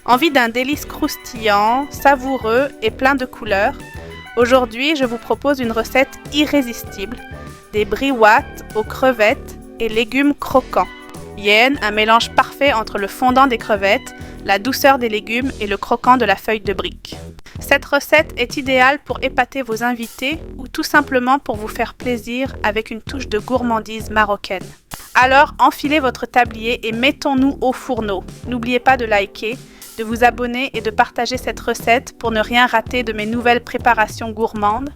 Envie d'un délice croustillant, savoureux et plein de couleurs? Aujourd'hui, je vous propose une recette irrésistible, des briouates aux crevettes et légumes croquants. Yen, un mélange parfait entre le fondant des crevettes, la douceur des légumes et le croquant de la feuille de brique. Cette recette est idéale pour épater vos invités ou tout simplement pour vous faire plaisir avec une touche de gourmandise marocaine. Alors, enfilez votre tablier et mettons-nous au fourneau. N'oubliez pas de liker, de vous abonner et de partager cette recette pour ne rien rater de mes nouvelles préparations gourmandes.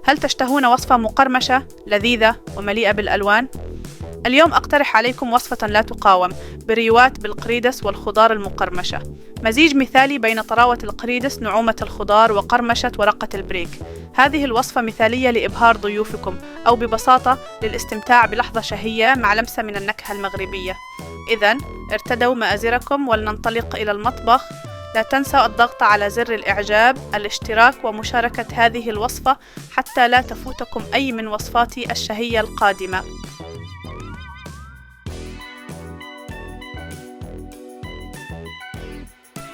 هل تشتهون وصفة مقرمشة لذيذة ومليئة بالألوان؟ اليوم أقترح عليكم وصفة لا تقاوم بريوات بالقريدس والخضار المقرمشة. مزيج مثالي بين طراوة القريدس، نعومة الخضار، وقرمشة ورقة البريك. هذه الوصفة مثالية لإبهار ضيوفكم أو ببساطة للاستمتاع بلحظة شهية مع لمسة من النكهة المغربية. إذن ارتدوا مآزركم ولننطلق إلى المطبخ. لا تنسوا الضغط على زر الإعجاب، الاشتراك ومشاركة هذه الوصفة حتى لا تفوتكم أي من وصفاتي الشهية القادمة.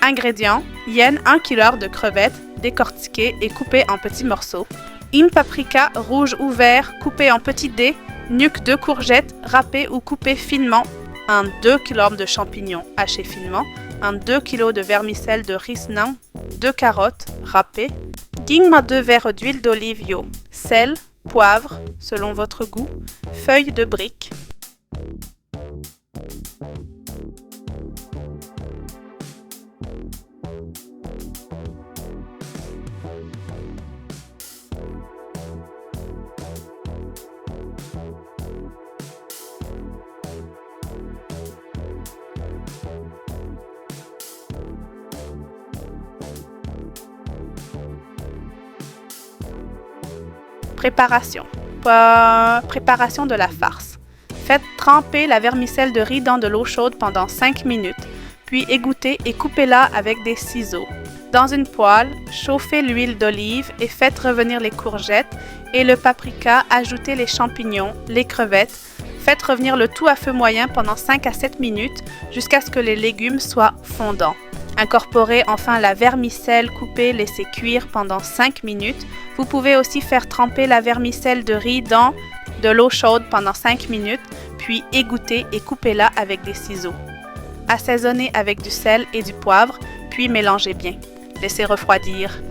Ingrédients: yen 1 kg de crevettes décortiquées et coupées en petits morceaux, une paprika rouge ou vert coupée en petits dés, nuque 2 courgettes râpées ou coupées finement, un 2 kg de champignons hachés finement, un 2 kg de vermicelle de riz nain, 2 carottes râpées, 2 verres d'huile d'olive yo, sel, poivre selon votre goût, feuilles de brique. Préparation. Préparation de la farce. Faites tremper la vermicelle de riz dans de l'eau chaude pendant 5 minutes, puis égouttez et coupez-la avec des ciseaux. Dans une poêle, chauffez l'huile d'olive et faites revenir les courgettes et le paprika, ajoutez les champignons, les crevettes. Faites revenir le tout à feu moyen pendant 5 à 7 minutes jusqu'à ce que les légumes soient fondants. Incorporez enfin la vermicelle coupée, laissez cuire pendant 5 minutes. Vous pouvez aussi faire tremper la vermicelle de riz dans de l'eau chaude pendant 5 minutes, puis égouttez et coupez-la avec des ciseaux. Assaisonnez avec du sel et du poivre, puis mélangez bien. Laissez refroidir.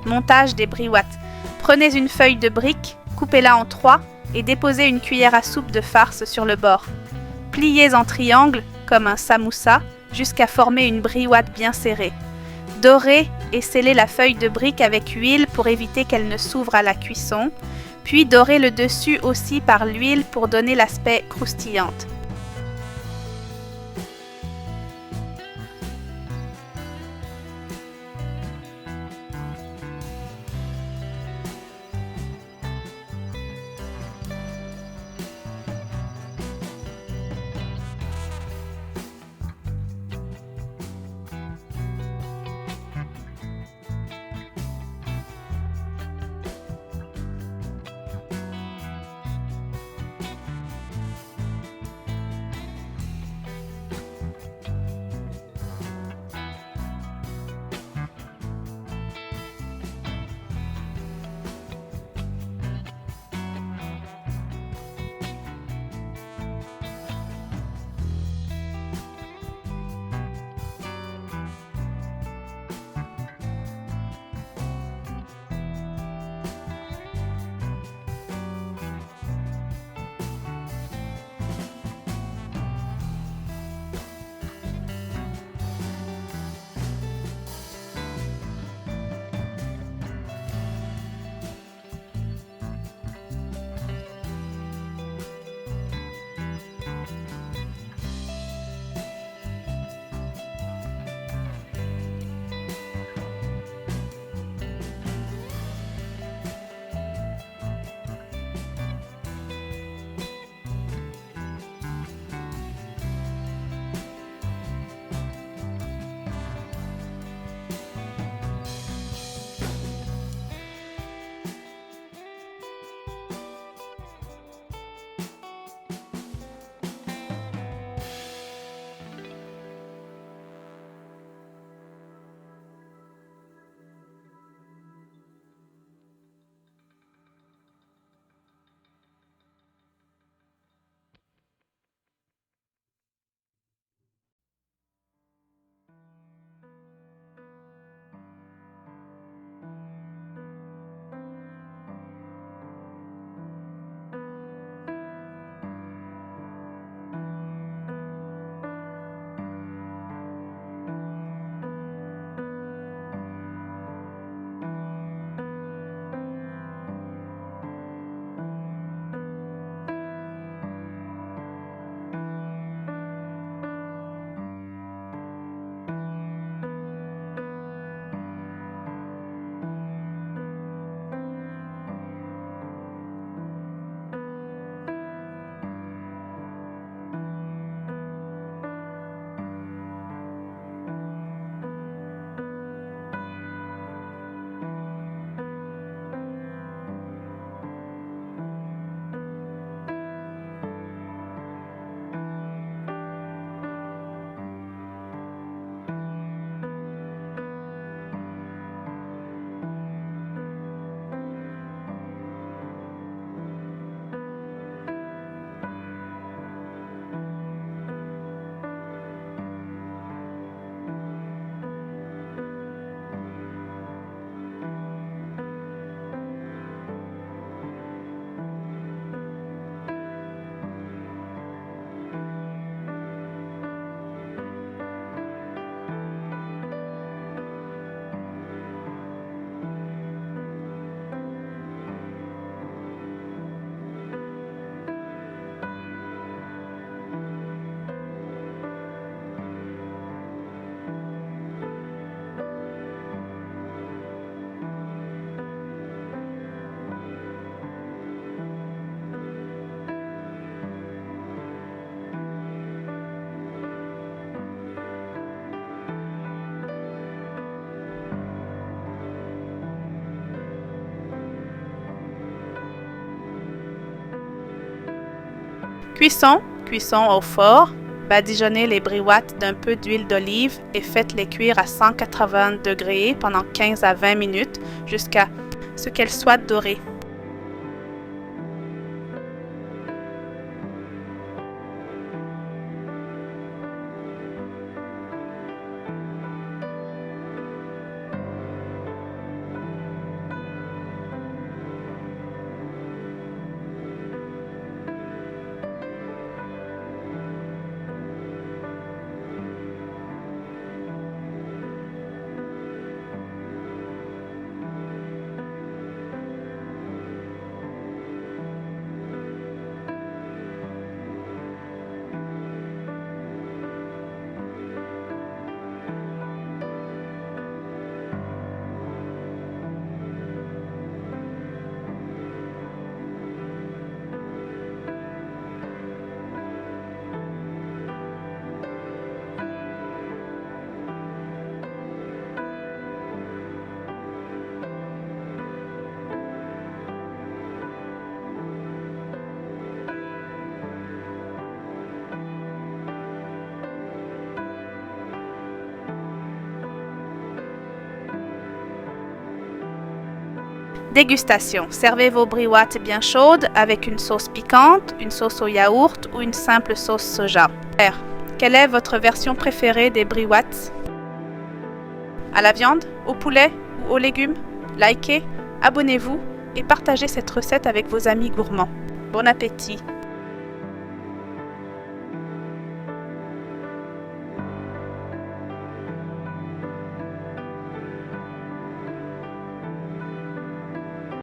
Montage des briouates. Prenez une feuille de brique, coupez-la en 3 et déposez une cuillère à soupe de farce sur le bord. Pliez en triangle, comme un samoussa, jusqu'à former une briouate bien serrée. Dorez et scellez la feuille de brique avec huile pour éviter qu'elle ne s'ouvre à la cuisson, puis dorez le dessus aussi par l'huile pour donner l'aspect croustillante. Cuisson. Cuisson au four. Badigeonnez les briouates d'un peu d'huile d'olive et faites-les cuire à 180 degrés pendant 15 à 20 minutes jusqu'à ce qu'elles soient dorées. Dégustation. Servez vos briouates bien chaudes avec une sauce piquante, une sauce au yaourt ou une simple sauce soja. Quelle est votre version préférée des briouates? À la viande, au poulet ou aux légumes? Likez, abonnez-vous et partagez cette recette avec vos amis gourmands. Bon appétit!